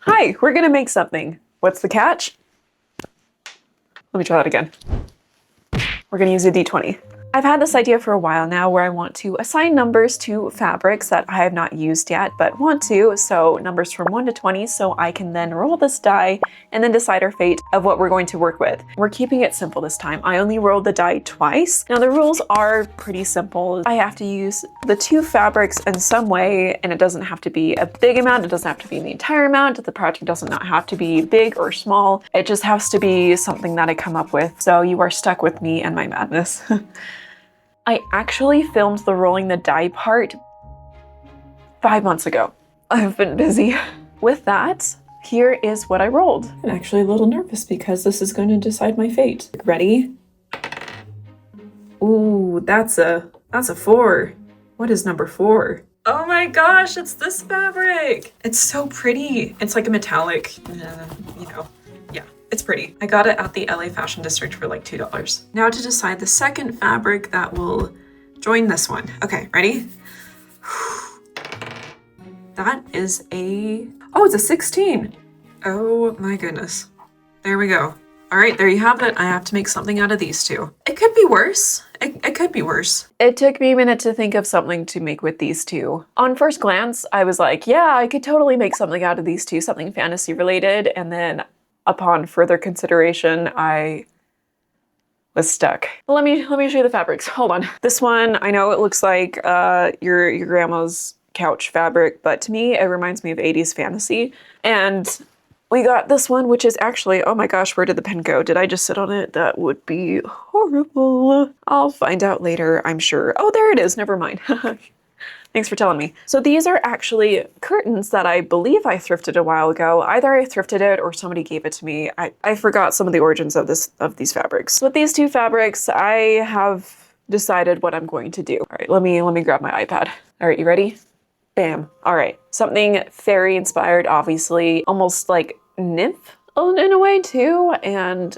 Hi, we're gonna make something. What's the catch? Let me try that again. We're gonna use a d20. I've had this idea for a while now where I want to assign numbers to fabrics that I have not used yet, but want to, so numbers from 1 to 20, so I can then roll this die and then decide our fate of what we're going to work with. We're keeping it simple this time. I only rolled the die twice. Now the rules are pretty simple. I have to use the 2 fabrics in some way, and it doesn't have to be a big amount, it doesn't have to be the entire amount, the project doesn't have to be big or small, it just has to be something that I come up with, so you are stuck with me and my madness. I actually filmed the rolling the die part 5 months ago. I've been busy. With that, here is what I rolled. I'm actually a little nervous because this is going to decide my fate. Ready? Ooh, that's a 4. What is number 4? Oh my gosh, it's this fabric. It's so pretty. It's like a metallic, you know. It's pretty. I got it at the LA Fashion District for like $2. Now to decide the second fabric that will join this one. Okay, ready? That is oh, it's a 16. Oh my goodness. There we go. All right, there you have it. I have to make something out of these 2. It could be worse. It could be worse. It took me a minute to think of something to make with these 2. On first glance, I was like, yeah, I could totally make something out of these 2, something fantasy related, and then upon further consideration, I was stuck. Let me show you the fabrics. Hold on. This one, I know it looks like your grandma's couch fabric, but to me, it reminds me of 80s fantasy. And we got this one, which is actually, oh my gosh, where did the pen go? Did I just sit on it? That would be horrible. I'll find out later, I'm sure. Oh, there it is. Never mind. Thanks for telling me. So these are actually curtains that I believe I thrifted a while ago. Either I thrifted it or somebody gave it to me. I forgot some of the origins of these fabrics. With these 2 fabrics, I have decided what I'm going to do. All right, let me grab my iPad. All right, you ready? Bam. All right, something fairy inspired, obviously, almost like nymph in a way too, and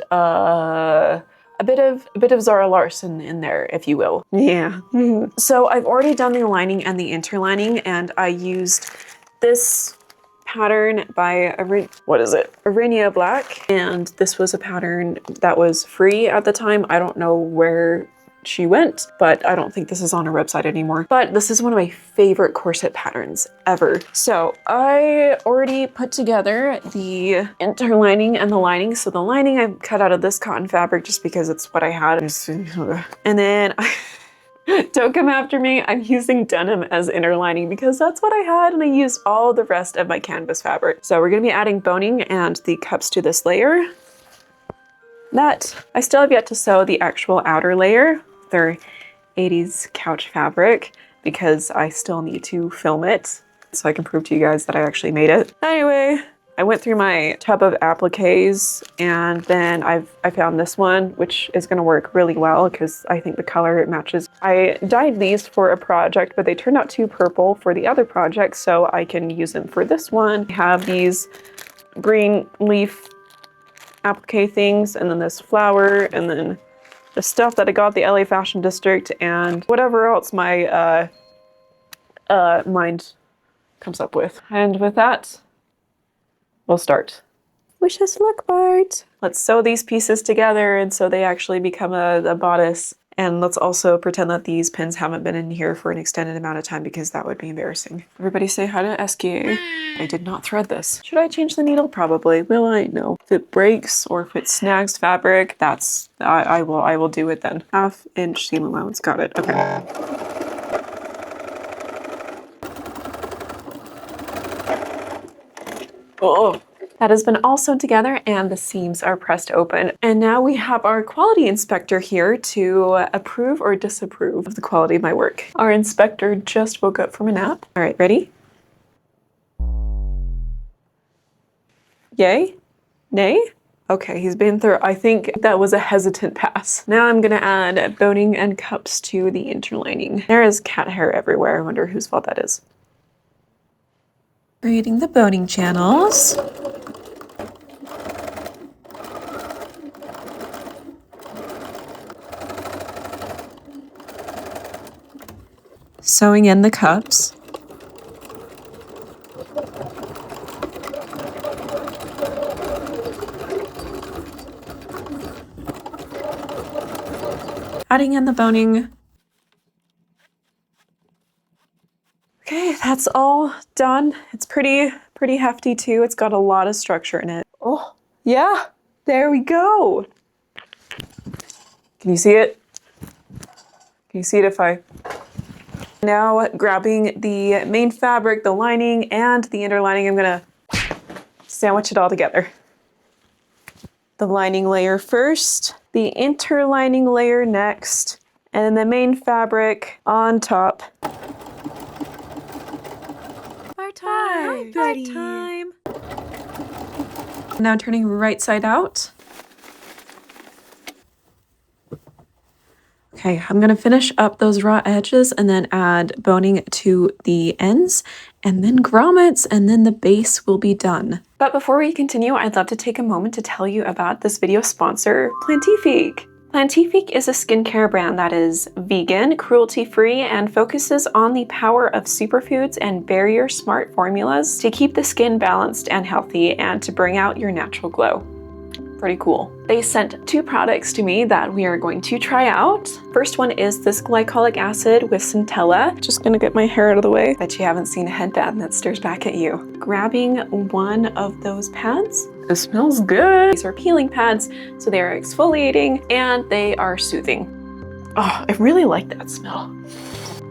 a bit of Zara Larsson in there, if you will. Yeah. So I've already done the lining and the interlining, and I used this pattern by Arinia Black, and this was a pattern that was free at the time. I don't know where she went, but I don't think this is on her website anymore. But this is one of my favorite corset patterns ever. So I already put together the interlining and the lining. So the lining I cut out of this cotton fabric just because it's what I had. And then don't come after me, I'm using denim as interlining because that's what I had, and I used all the rest of my canvas fabric. So we're gonna be adding boning and the cups to this layer. I still have yet to sew the actual outer layer. They're 80s couch fabric because I still need to film it so I can prove to you guys that I actually made it. Anyway, I went through my tub of appliques, and then I found this one, which is gonna work really well because I think the color matches. I dyed these for a project, but they turned out too purple for the other project, so I can use them for this one. I have these green leaf applique things, and then this flower, and then the stuff that I got at the LA Fashion District, and whatever else my mind comes up with. And with that, we'll start. Wish us luck, Bart. Let's sew these pieces together and so they actually become a bodice. And let's also pretend that these pins haven't been in here for an extended amount of time because that would be embarrassing. Everybody say hi to SKA. I did not thread this. Should I change the needle? Probably. Will I? No. If it breaks or if it snags fabric, I will do it then. 1/2 inch seam allowance. Got it. Okay. Oh. That has been all sewn together and the seams are pressed open. And now we have our quality inspector here to approve or disapprove of the quality of my work. Our inspector just woke up from a nap. All right, ready? Yay? Nay? Okay, he's been through. I think that was a hesitant pass. Now I'm gonna add boning and cups to the interlining. There is cat hair everywhere. I wonder whose fault that is. Creating the boning channels. Sewing in the cups. adding in the boning. Okay, that's all done. It's pretty hefty too. It's got a lot of structure in it. Oh, yeah, there we go. Can you see it? Can you see it if I... Now grabbing the main fabric, the lining, and the inner lining, I'm gonna sandwich it all together. The lining layer first, the interlining layer next, and then the main fabric on top. Bar time! Bar time! Now turning right side out. Okay, I'm gonna finish up those raw edges and then add boning to the ends and then grommets, and then the base will be done. But before we continue, I'd love to take a moment to tell you about this video sponsor, Plantifique. Plantifique is a skincare brand that is vegan, cruelty-free, and focuses on the power of superfoods and barrier-smart formulas to keep the skin balanced and healthy and to bring out your natural glow. Pretty cool. They sent 2 products to me that we are going to try out. First one is this glycolic acid with centella. Just gonna get my hair out of the way. Bet you haven't seen a headband that stares back at you. Grabbing one of those pads. It smells good. These are peeling pads, so they are exfoliating and they are soothing. Oh, I really like that smell.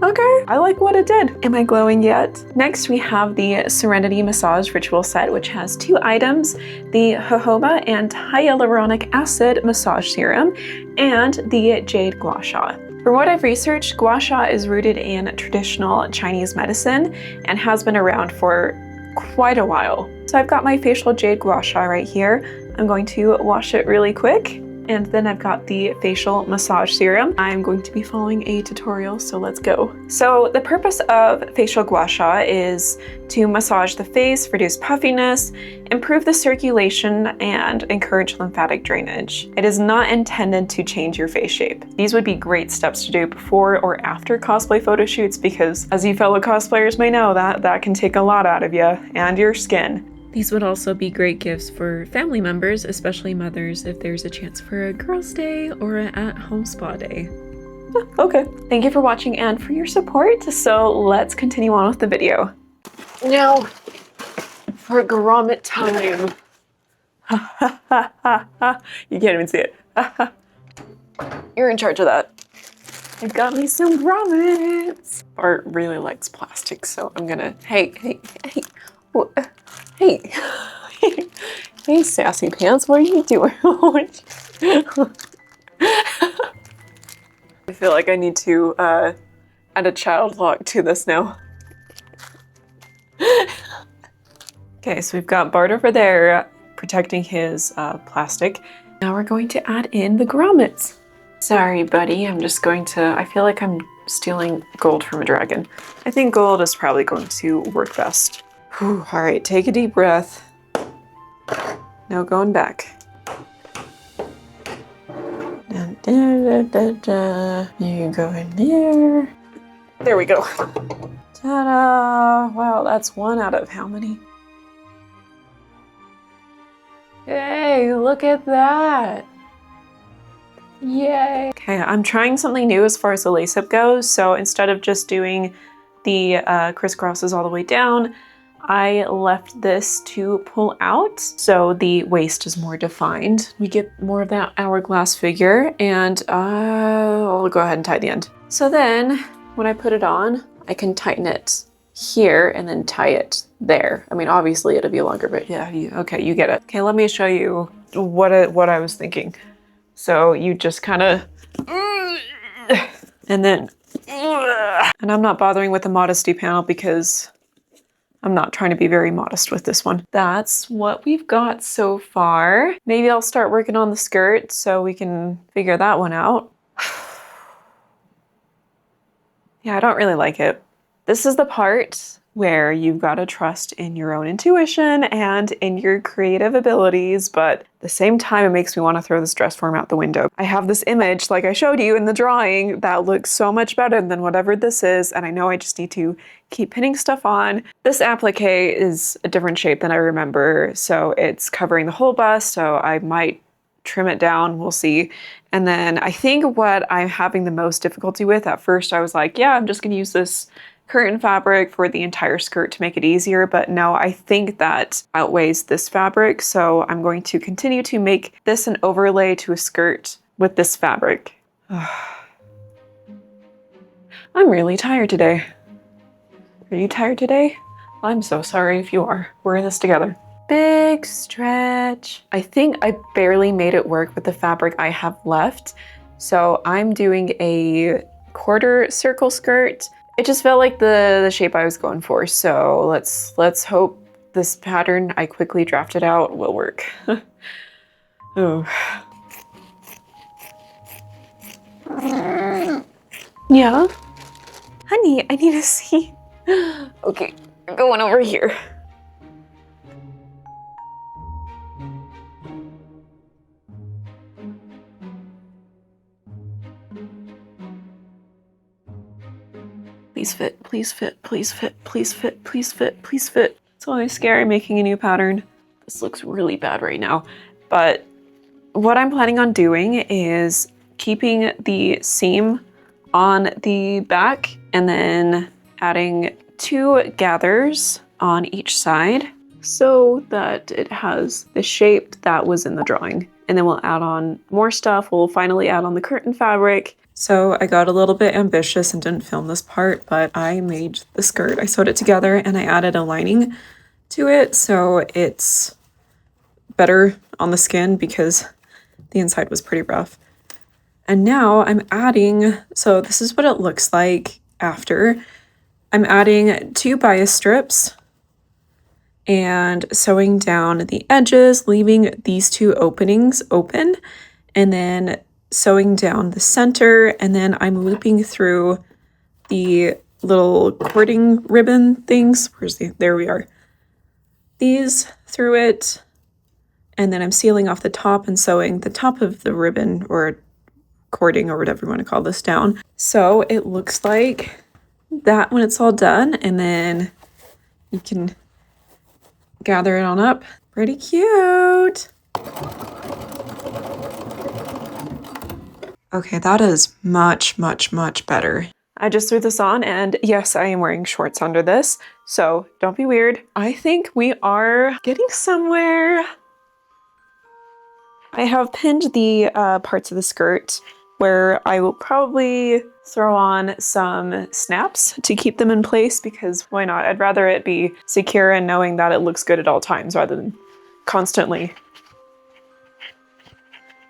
Okay, I like what it did. Am I glowing yet? Next, we have the Serenity Massage Ritual Set, which has 2 items, the jojoba and hyaluronic acid massage serum, and the jade gua sha. From what I've researched, gua sha is rooted in traditional Chinese medicine and has been around for quite a while. So I've got my facial jade gua sha right here. I'm going to wash it really quick. And then I've got the facial massage serum. I'm going to be following a tutorial, so let's go. So the purpose of facial gua sha is to massage the face, reduce puffiness, improve the circulation, and encourage lymphatic drainage. It is not intended to change your face shape. These would be great steps to do before or after cosplay photo shoots because, as you fellow cosplayers may know, that can take a lot out of you and your skin. These would also be great gifts for family members, especially mothers, if there's a chance for a girls' day or an at-home spa day. Okay. Thank you for watching and for your support. So let's continue on with the video. Now, for grommet time. You can't even see it. You're in charge of that. I got me some grommets. Bart really likes plastic, so I'm gonna, hey. Hey, hey, sassy pants, what are you doing? I feel like I need to add a child lock to this now. Okay, so we've got Bart over there protecting his plastic. Now we're going to add in the grommets. Sorry, buddy, I'm just going to, I feel like I'm stealing gold from a dragon. I think gold is probably going to work best. Whew, all right, take a deep breath. No going back. Da, da, da, da, da. You go in there. There we go. Ta-da! Wow, that's 1 out of how many? Hey, look at that! Yay! Okay, I'm trying something new as far as the lace-up goes. So instead of just doing the crisscrosses all the way down, I left this to pull out, so the waist is more defined. We get more of that hourglass figure, and I'll go ahead and tie the end. So then, when I put it on, I can tighten it here and then tie it there. I mean, obviously it'll be longer, but yeah, okay, you get it. Okay, let me show you what I was thinking. So you just kind of, and then, and I'm not bothering with the modesty panel because I'm not trying to be very modest with this one. That's what we've got so far. Maybe I'll start working on the skirt so we can figure that one out. Yeah, I don't really like it. This is the part where you've got to trust in your own intuition and in your creative abilities, but at the same time, it makes me want to throw this dress form out the window. I have this image, like I showed you in the drawing, that looks so much better than whatever this is, and I know I just need to keep pinning stuff on. This applique is a different shape than I remember, so it's covering the whole bust, so I might trim it down, we'll see. And then I think what I'm having the most difficulty with, at first I was like, yeah, I'm just gonna use this curtain fabric for the entire skirt to make it easier, but no, I think that outweighs this fabric, so I'm going to continue to make this an overlay to a skirt with this fabric. I'm really tired today. Are you tired today? I'm so sorry if you are. We're in this together. Big stretch. I think I barely made it work with the fabric I have left. So I'm doing a quarter circle skirt. It just felt like the shape I was going for. So let's hope this pattern I quickly drafted out will work. Oh. Yeah? Honey, I need to see. Okay, I'm going over here. Please fit, please fit, please fit, please fit, please fit, please fit. It's always scary making a new pattern. This looks really bad right now. But what I'm planning on doing is keeping the seam on the back and then adding 2 gathers on each side so that it has the shape that was in the drawing. And then we'll add on more stuff. We'll finally add on the curtain fabric. So I got a little bit ambitious and didn't film this part, but I made the skirt. I sewed it together and I added a lining to it so it's better on the skin because the inside was pretty rough. And now I'm adding, so this is what it looks like after. I'm adding 2 bias strips and sewing down the edges, leaving these 2 openings open, and then sewing down the center, and then I'm looping through the little cording ribbon things. There we are. These through it, and then I'm sealing off the top and sewing the top of the ribbon or cording or whatever you want to call this down. So it looks like that when it's all done, and then you can gather it on up. Pretty cute. Okay, that is much, much, much better. I just threw this on, and yes, I am wearing shorts under this, so don't be weird. I think we are getting somewhere. I have pinned the parts of the skirt where I will probably throw on some snaps to keep them in place because why not? I'd rather it be secure and knowing that it looks good at all times rather than constantly,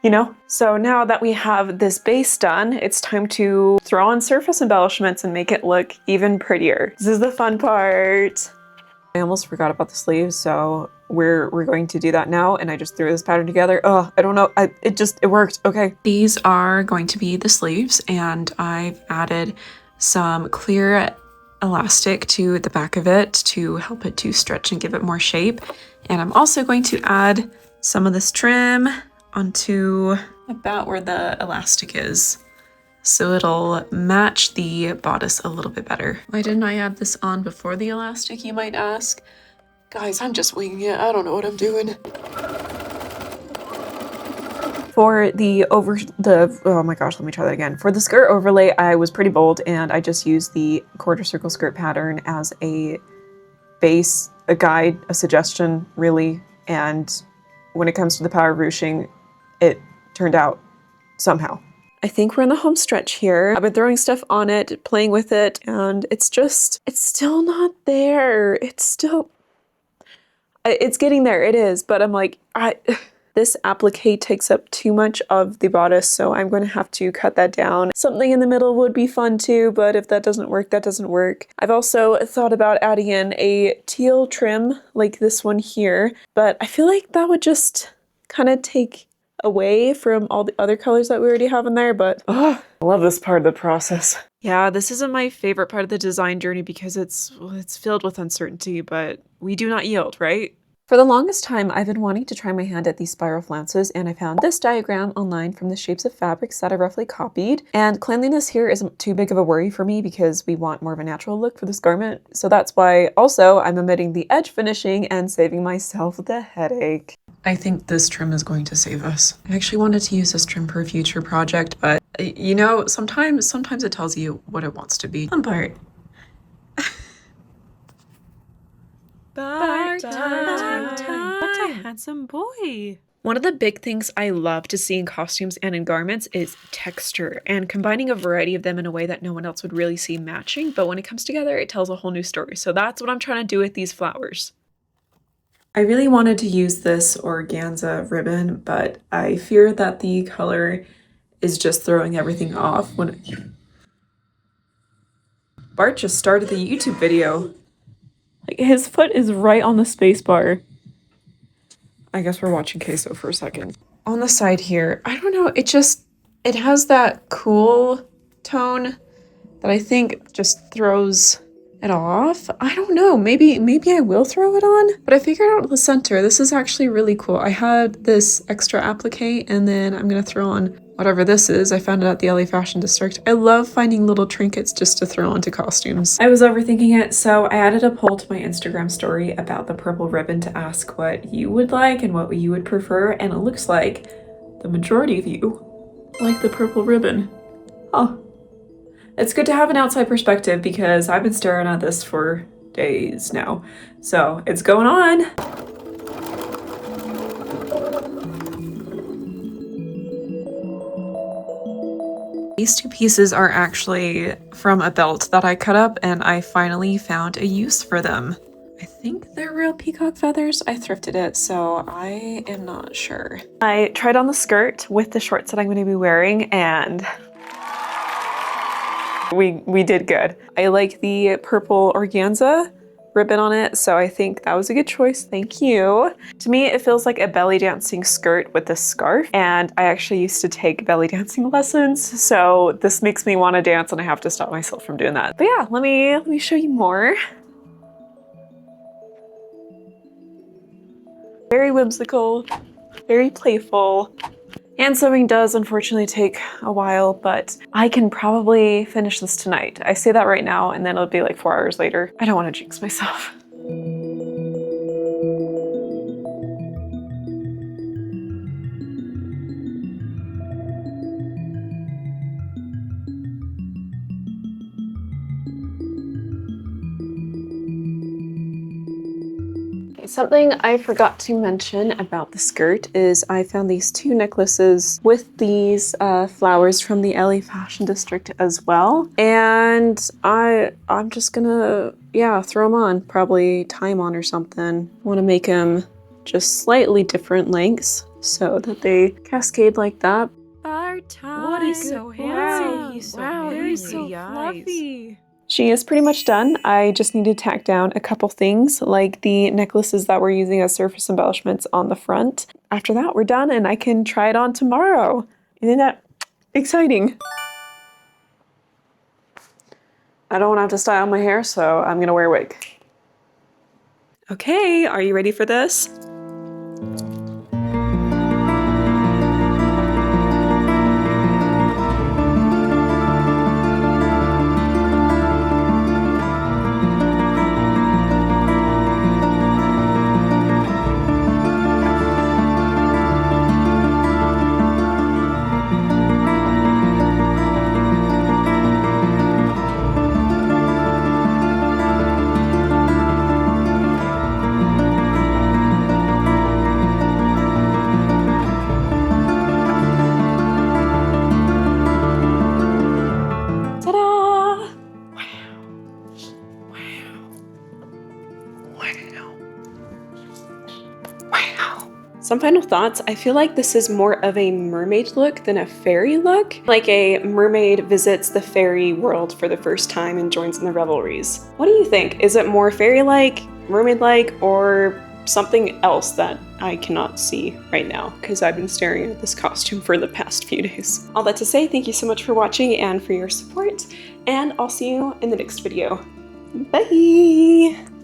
you know? So now that we have this base done, it's time to throw on surface embellishments and make it look even prettier. This is the fun part. I almost forgot about the sleeves, so we're going to do that now, and I just threw this pattern together. Oh, I don't know, it worked, okay. These are going to be the sleeves, and I've added some clear elastic to the back of it to help it to stretch and give it more shape. And I'm also going to add some of this trim onto about where the elastic is, so it'll match the bodice a little bit better. Why didn't I add this on before the elastic, you might ask? Guys, I'm just winging it. I don't know what I'm doing. For oh my gosh, let me try that again. For the skirt overlay, I was pretty bold and I just used the quarter circle skirt pattern as a base, a guide, a suggestion, really. And when it comes to the power of ruching, it turned out somehow. I think we're in the home stretch here. I've been throwing stuff on it, playing with it, and it's still not there. It's getting there, it is, but I'm like, this applique takes up too much of the bodice, so I'm going to have to cut that down. Something in the middle would be fun too, but if that doesn't work, that doesn't work. I've also thought about adding in a teal trim like this one here, but I feel like that would just kind of take away from all the other colors that we already have in there, but I love this part of the process. Yeah, this isn't my favorite part of the design journey because it's filled with uncertainty, but we do not yield, right? For the longest time, I've been wanting to try my hand at these spiral flounces, and I found this diagram online from the shapes of fabrics that I roughly copied. And cleanliness here isn't too big of a worry for me because we want more of a natural look for this garment. So that's why also I'm omitting the edge finishing and saving myself the headache. I think this trim is going to save us. I actually wanted to use this trim for a future project, but you know, sometimes it tells you what it wants to be. Fun part. Bar time. What a handsome boy. One of the big things I love to see in costumes and in garments is texture and combining a variety of them in a way that no one else would really see matching, but when it comes together, it tells a whole new story. So that's what I'm trying to do with these flowers. I really wanted to use this organza ribbon, but I fear that the color is just throwing everything off when Bart just started the YouTube video. Like, his foot is right on the space bar. I guess we're watching queso for a second. On the side here, I don't know, it has that cool tone that I think just throws it off. I don't know, maybe I will throw it on, but I figured out the center. This is actually really cool. I had this extra applique and then I'm gonna throw on whatever this is. I found it at the LA Fashion District. I love finding little trinkets just to throw onto costumes. I was overthinking it, so I added a poll to my Instagram story about the purple ribbon to ask what you would like and what you would prefer, and it looks like the majority of you like the purple ribbon. Oh. It's good to have an outside perspective because I've been staring at this for days now. So it's going on. These two pieces are actually from a belt that I cut up and I finally found a use for them. I think they're real peacock feathers. I thrifted it, so I am not sure. I tried on the skirt with the shorts that I'm going to be wearing and we did good. I like the purple organza ribbon on it, so I think that was a good choice. Thank you. To me, it feels like a belly dancing skirt with a scarf, and I actually used to take belly dancing lessons, so this makes me want to dance and I have to stop myself from doing that. But yeah, let me show you more. Very whimsical, very playful. Hand sewing does unfortunately take a while, but I can probably finish this tonight. I say that right now and then it'll be like 4 hours later. I don't want to jinx myself. Something I forgot to mention about the skirt is I found these two necklaces with these flowers from the LA Fashion District as well. And I'm just gonna, yeah, throw them on, probably tie them on or something. I want to make them just slightly different lengths so that they cascade like that. Bar time. What is so handsome. He's so very so fluffy. She is pretty much done. I just need to tack down a couple things like the necklaces that we're using as surface embellishments on the front. After that, we're done and I can try it on tomorrow. Isn't that exciting? I don't want to have to style my hair, so I'm gonna wear a wig. Okay, are you ready for this? Some final thoughts. I feel like this is more of a mermaid look than a fairy look. Like a mermaid visits the fairy world for the first time and joins in the revelries. What do you think? Is it more fairy-like, mermaid-like, or something else that I cannot see right now? Because I've been staring at this costume for the past few days. All that to say, thank you so much for watching and for your support, and I'll see you in the next video. Bye!